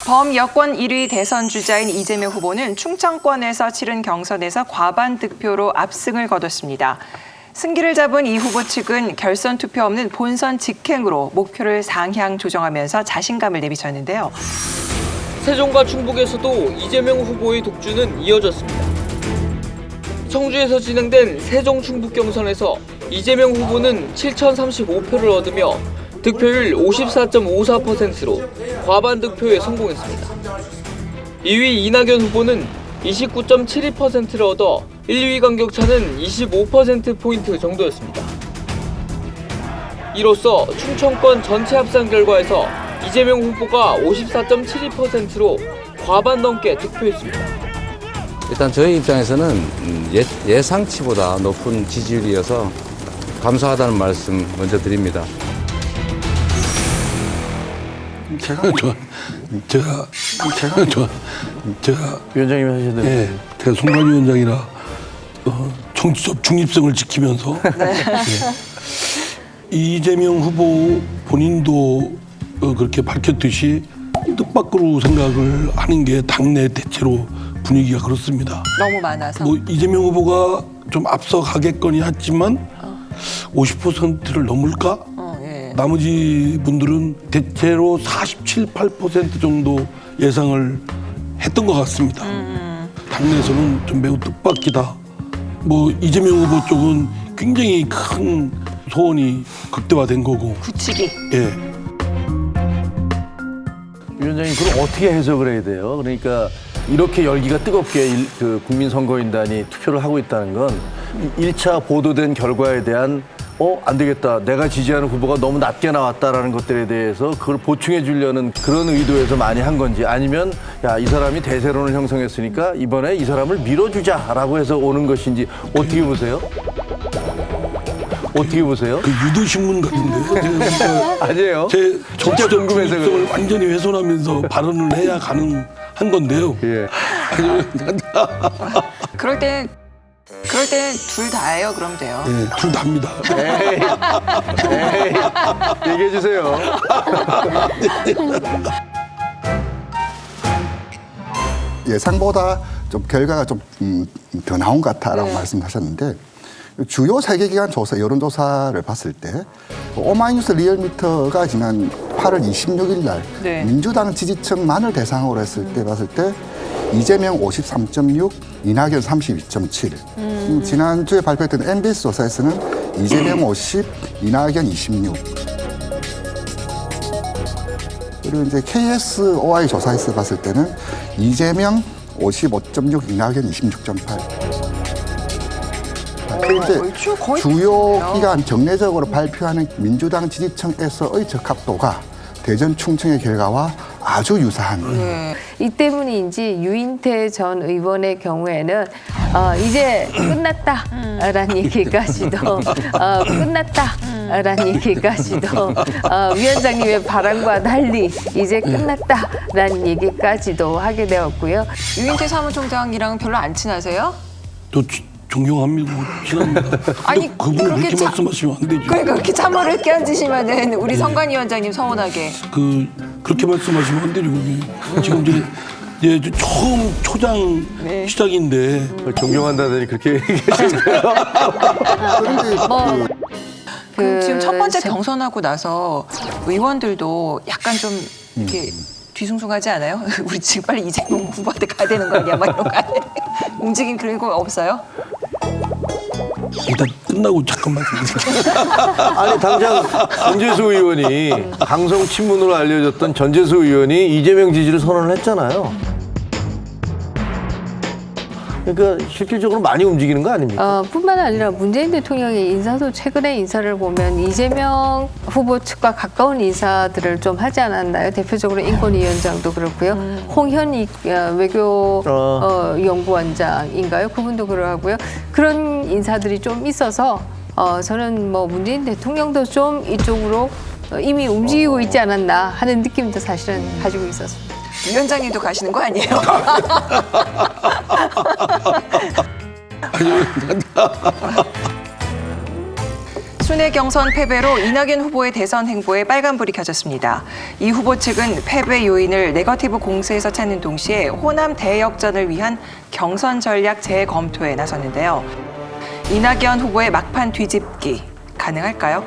범여권 1위 대선 주자인 이재명 후보는 충청권에서 치른 경선에서 과반 득표로 압승을 거뒀습니다. 승기를 잡은 이 후보 측은 결선 투표 없는 본선 직행으로 목표를 상향 조정하면서 자신감을 내비쳤는데요. 세종과 충북에서도 이재명 후보의 독주는 이어졌습니다. 청주에서 진행된 세종 충북 경선에서 이재명 후보는 7,035표를 얻으며 득표율 54.54%로 과반 득표에 성공했습니다. 2위 이낙연 후보는 29.72%를 얻어 1, 2위 간격차는 25%포인트 정도였습니다. 이로써 충청권 전체 합산 결과에서 이재명 후보가 54.72%로 과반 넘게 득표했습니다. 일단 저희 입장에서는 예상치보다 높은 지지율이어서 감사하다는 말씀 먼저 드립니다. 제가 위원장님이 하시는 예, 제가 선관위원장이라 정치적 중립성을 지키면서 예. 이재명 후보 본인도 그렇게 밝혔듯이 뜻밖으로 생각을 하는 게 당내 대체로 분위기가 그렇습니다. 너무 많아서. 뭐 이재명 후보가 좀 앞서가겠거니 했지만 50%를 넘을까? 예. 나머지 분들은 대체로 47, 8% 정도 예상을 했던 것 같습니다. 당내에서는 좀 매우 뜻밖이다. 뭐 이재명 후보 쪽은 굉장히 큰 소원이 극대화된 거고. 굳히기. 예. 위원장님, 그럼 어떻게 해석을 해야 돼요? 그러니까 이렇게 열기가 뜨겁게 그 국민선거인단이 투표를 하고 있다는 건 1차 보도된 결과에 대한 안 되겠다. 내가 지지하는 후보가 너무 낮게 나왔다라는 것들에 대해서 그걸 보충해 주려는 그런 의도에서 많이 한 건지, 아니면 야, 이 사람이 대세론을 형성했으니까 이번에 이 사람을 밀어주자라고 해서 오는 것인지 어떻게 보세요? 어떻게 보세요? 그 유도신문 같은데요. 제가 아니에요. 제 진짜 정치적 궁금해서 중립성을 그래요. 완전히 훼손하면서 발언을 해야 가능한 건데요. 예. 그럴 땐 둘 다예요. 그럼 돼요. 예, 둘 다입니다. 에이, 얘기해 주세요. 예상보다 좀 결과가 좀 더 나온 것 같다라고 말씀하셨는데, 주요 세계기관 조사, 여론조사를 봤을 때 오마이뉴스 리얼미터가 지난 8월 26일 날 네. 민주당 지지층만을 대상으로 했을 때 봤을 때 이재명 53.6, 이낙연 32.7. 지난주에 발표했던 MBS 조사에서는 이재명 50, 이낙연 26. 그리고 이제 KSOI 조사에서 봤을 때는 이재명 55.6, 이낙연 26.8. 얼추 거의 주요 비슷해요. 기관 정례적으로 발표하는 민주당 지지층에서의 적합도가 대전 충청의 결과와 아주 유사한. 이 때문인지 유인태 전 의원의 경우에는 이제 끝났다라는 얘기까지도 끝났다라는 얘기까지도 위원장님의 바람과 달리 이제 끝났다라는 얘기까지도 하게 되었고요. 유인태 사무총장이랑 별로 안 친하세요? 저 존경합니다. 친합니다. 아니, 그분을 그렇게 그렇게 말씀하시면 안 되죠. 그러니까 그렇게 참모를 끼얹으시면은 우리 선관위원장님 서운하게. 그렇게 말씀하시면 안 되죠. 그게. 지금 이제 처음 초장 시작인데 존경한다더니 그렇게 얘기하시네요. 그런데 그럼 지금 첫 번째 그 경선하고 나서 의원들도 약간 좀 이렇게 뒤숭숭하지 않아요? 우리 지금 빨리 이재명 후보한테 가야 되는 거 아니야? 막 이런 거 아니야? 움직임 그런 거 없어요? 일단 끝나고 잠깐만. 아니, 당장 전재수 의원이 강성 친문으로 알려졌던 전재수 의원이 이재명 지지를 선언을 했잖아요. 그러니까 실질적으로 많이 움직이는 거 아닙니까? 뿐만 아니라 문재인 대통령의 인사도 최근의 인사를 보면 이재명 후보 측과 가까운 인사들을 좀 하지 않았나요? 대표적으로 인권위원장도 그렇고요. 홍현익 외교 연구원장인가요? 그분도 그러고요. 그런 인사들이 좀 있어서 저는 뭐 문재인 대통령도 좀 이쪽으로 이미 움직이고 있지 않았나 하는 느낌도 사실은 가지고 있었습니다. 위원장님도 가시는 거 아니에요? 순회 경선 패배로 이낙연 후보의 대선 행보에 빨간불이 켜졌습니다. 이 후보 측은 패배 요인을 네거티브 공세에서 찾는 동시에 호남 대역전을 위한 경선 전략 재검토에 나섰는데요. 이낙연 후보의 막판 뒤집기 가능할까요?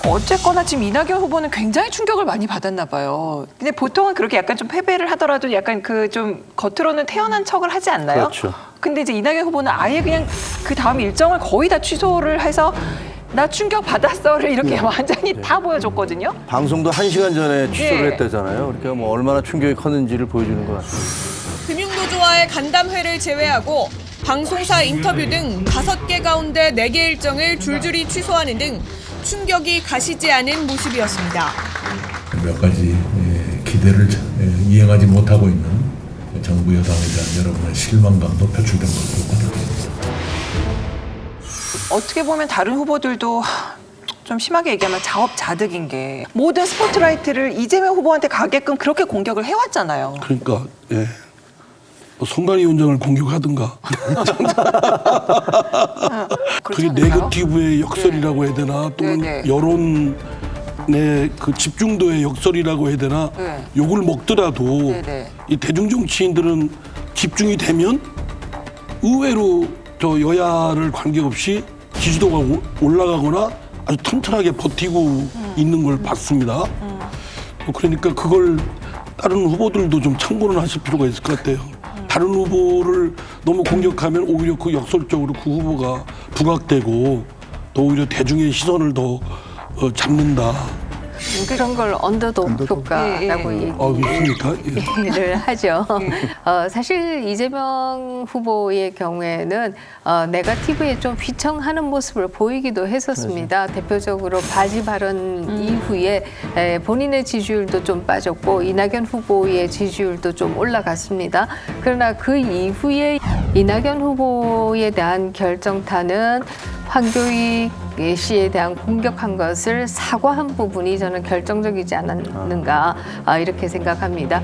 어쨌거나 지금 이낙연 후보는 굉장히 충격을 많이 받았나 봐요. 근데 보통은 그렇게 약간 좀 패배를 하더라도 약간 그 좀 겉으로는 태연한 척을 하지 않나요? 그렇죠. 근데 이제 이낙연 후보는 아예 그냥 그 다음 일정을 거의 다 취소를 해서 나 충격 받았어를 이렇게 완전히 다 보여줬거든요. 방송도 1시간 전에 취소를 네. 했다잖아요. 그러니까 뭐 얼마나 충격이 컸는지를 보여주는 것 같습니다. 금융노조와의 간담회를 제외하고 방송사 인터뷰 등 5개 가운데 4개 일정을 줄줄이 취소하는 등 충격이 가시지 않은 모습이었습니다. 몇 가지 기대를 이행하지 못하고 있는 정부 여당에 대한 여러분의 실망감도 표출된 것으로 보입니다. 어떻게 보면 다른 후보들도 좀 심하게 얘기하면 자업자득인 게 모든 스포트라이트를 이재명 후보한테 가게끔 그렇게 공격을 해왔잖아요. 그러니까 예. 뭐 선관위원장을 공격하든가 그게 그렇지 않을까요? 네거티브의 역설이라고 해야 되나 또는 네. 여론의 그 집중도의 역설이라고 해야 되나 네. 욕을 먹더라도 네. 이 대중 정치인들은 집중이 되면 의외로 저 여야를 관계없이 지지도가 올라가거나 아주 튼튼하게 버티고 있는 걸 봤습니다. 그러니까 그걸 다른 후보들도 좀 참고는 하실 필요가 있을 것 같아요. 다른 후보를 너무 공격하면 오히려 그 역설적으로 그 후보가 부각되고 또 오히려 대중의 시선을 더 잡는다. 그런 걸 언더독 효과라고 그렇습니까? 예. 얘기를 하죠. 사실 이재명 후보의 경우에는 네거티브에 좀 휘청하는 모습을 보이기도 했었습니다. 대표적으로 바지 발언 이후에 본인의 지지율도 좀 빠졌고 이낙연 후보의 지지율도 좀 올라갔습니다. 그러나 그 이후에 이낙연 후보에 대한 결정타는 황교익 씨에 대한 공격한 것을 사과한 부분이 저는 결정적이지 않았는가 이렇게 생각합니다.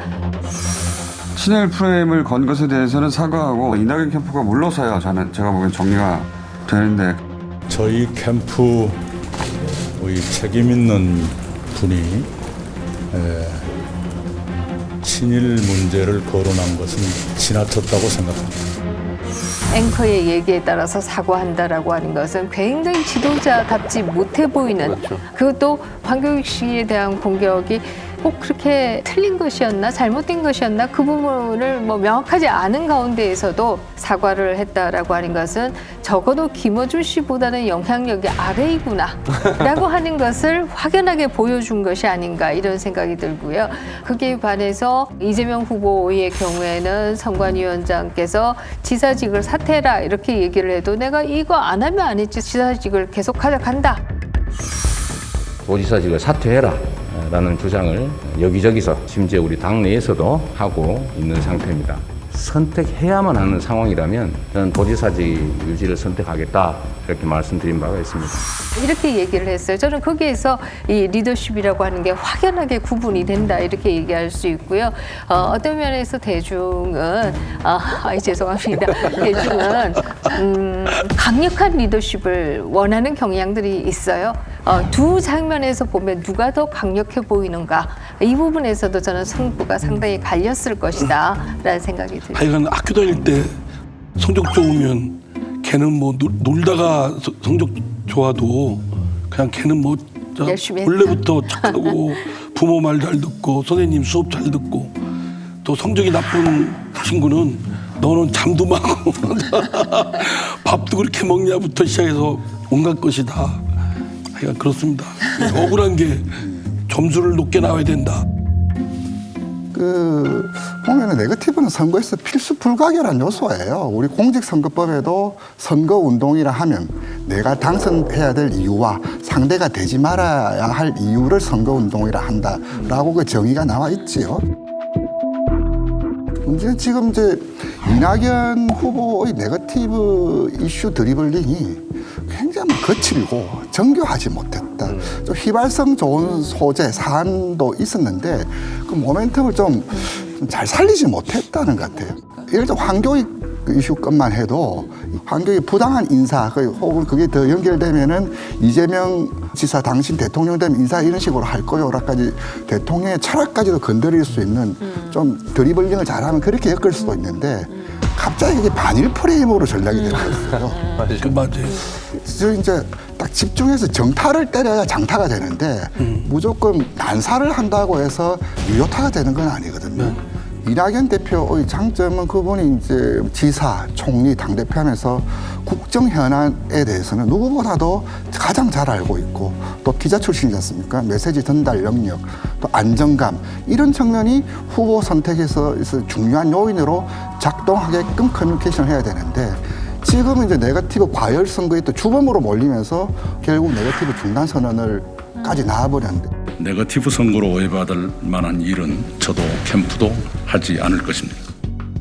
친일 프레임을 건 것에 대해서는 사과하고 이낙연 캠프가 물러서야 제가 보기엔 정리가 되는데 저희 캠프의 책임 있는 분이 친일 문제를 거론한 것은 지나쳤다고 생각합니다. 앵커의 얘기에 따라서 사과한다라고 하는 것은 굉장히 지도자답지 못해 보이는 그것도 황교익 씨에 대한 공격이 꼭 그렇게 틀린 것이었나 잘못된 것이었나 그 부분을 뭐 명확하지 않은 가운데에서도 사과를 했다라고 하는 것은 적어도 김어준 씨보다는 영향력이 아래이구나라고 하는 것을 확연하게 보여준 것이 아닌가 이런 생각이 들고요. 그게 반해서 이재명 후보의 경우에는 선관위원장께서 지사직을 사퇴해라 이렇게 얘기를 해도 내가 이거 안 하면 안 했지 지사직을 계속 가져간다. 도지사직을 사퇴해라 라는 주장을 여기저기서 심지어 우리 당내에서도 하고 있는 상태입니다. 선택해야만 하는 상황이라면 저는 도지사직 유지를 선택하겠다 이렇게 말씀드린 바가 있습니다. 이렇게 얘기를 했어요. 저는 거기에서 이 리더십이라고 하는 게 확연하게 구분이 된다 이렇게 얘기할 수 있고요. 어떤 면에서 대중은 죄송합니다. 대중은 강력한 리더십을 원하는 경향들이 있어요. 두 장면에서 보면 누가 더 강력해 보이는가 이 부분에서도 저는 승부가 상당히 갈렸을 것이다 라는 생각이 듭니다. 하여간 학교 다닐 때 성적 좋으면 걔는 뭐 놀다가 성적 좋아도 그냥 걔는 뭐 열심히 했다. 원래부터 착하고 부모 말 잘 듣고 선생님 수업 잘 듣고 또 성적이 나쁜 친구는 너는 잠도 많고 밥도 그렇게 먹냐부터 시작해서 온갖 것이다. 하여간 그렇습니다. 억울한 게 점수를 높게 나와야 된다. 보면은 네거티브는 선거에서 필수 불가결한 요소예요. 우리 공직선거법에도 선거운동이라 하면 내가 당선해야 될 이유와 상대가 되지 말아야 할 이유를 선거운동이라 한다라고 그 정의가 나와 있지요. 문제는 지금 이제 이낙연 후보의 네거티브 이슈 드리블링이 굉장히 거칠고 정교하지 못했다. 좀 휘발성 좋은 소재, 사안도 있었는데 그 모멘텀을 좀 잘 살리지 못했다는 것 같아요. 예를 들어 황교익 이슈 것만 해도 황교익 부당한 인사 혹은 그게 더 연결되면은 이재명 지사 당신 대통령 되면 인사 이런 식으로 할 거요라까지 대통령의 철학까지도 건드릴 수 있는 좀 드리블링을 잘하면 그렇게 엮을 수도 있는데 갑자기 이게 반일 프레임으로 전략이 되거든요. 맞아요. 그래서 이제 딱 집중해서 정타를 때려야 장타가 되는데 무조건 난사를 한다고 해서 유효타가 되는 건 아니거든요. 이낙연 대표의 장점은 그분이 이제 지사, 총리, 당대표 하면서 국정 현안에 대해서는 누구보다도 가장 잘 알고 있고 또 기자 출신이지 않습니까? 메시지 전달 능력, 또 안정감 이런 측면이 후보 선택에서 중요한 요인으로 작동하게끔 커뮤니케이션을 해야 되는데 지금은 이제 네거티브 과열 선거에 또 주범으로 몰리면서 결국 네거티브 중단 선언을까지 나와버렸는데 네거티브 선거로 오해받을 만한 일은 저도 캠프도 하지 않을 것입니다.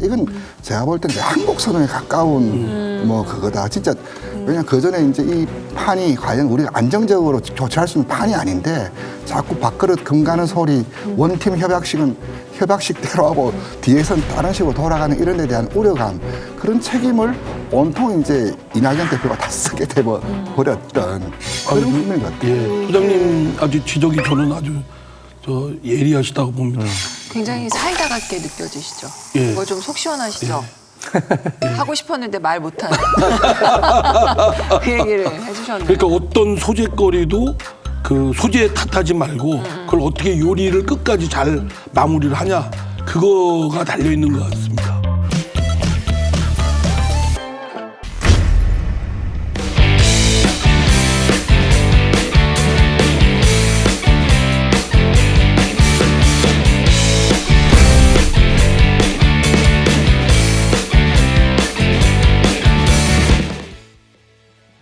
이건 제가 볼 때는 한국 선언에 가까운 뭐 그거다. 진짜 왜냐면 그 전에 이제 이 판이 과연 우리가 안정적으로 교체할 수 있는 판이 아닌데 자꾸 밥그릇 금가는 소리, 원팀 협약식은 협약식대로 하고 뒤에선 다른 식으로 돌아가는 이런 데 대한 우려감 그런 책임을 온통 이제 이낙연 대표가 다 쓰게 돼 버렸던 그런 국면 같아요. 예, 부장님 아주 지적이 저는 아주 예리하시다고 봅니다. 굉장히 사이다 같게 느껴지시죠? 예. 뭐 좀 속 시원하시죠? 하고 싶었는데 말 못하는 그 얘기를 해주셨네요. 그러니까 어떤 소재거리도 그 소재에 탓하지 말고 그걸 어떻게 요리를 끝까지 잘 마무리를 하냐 그거가 달려 있는 것 같습니다.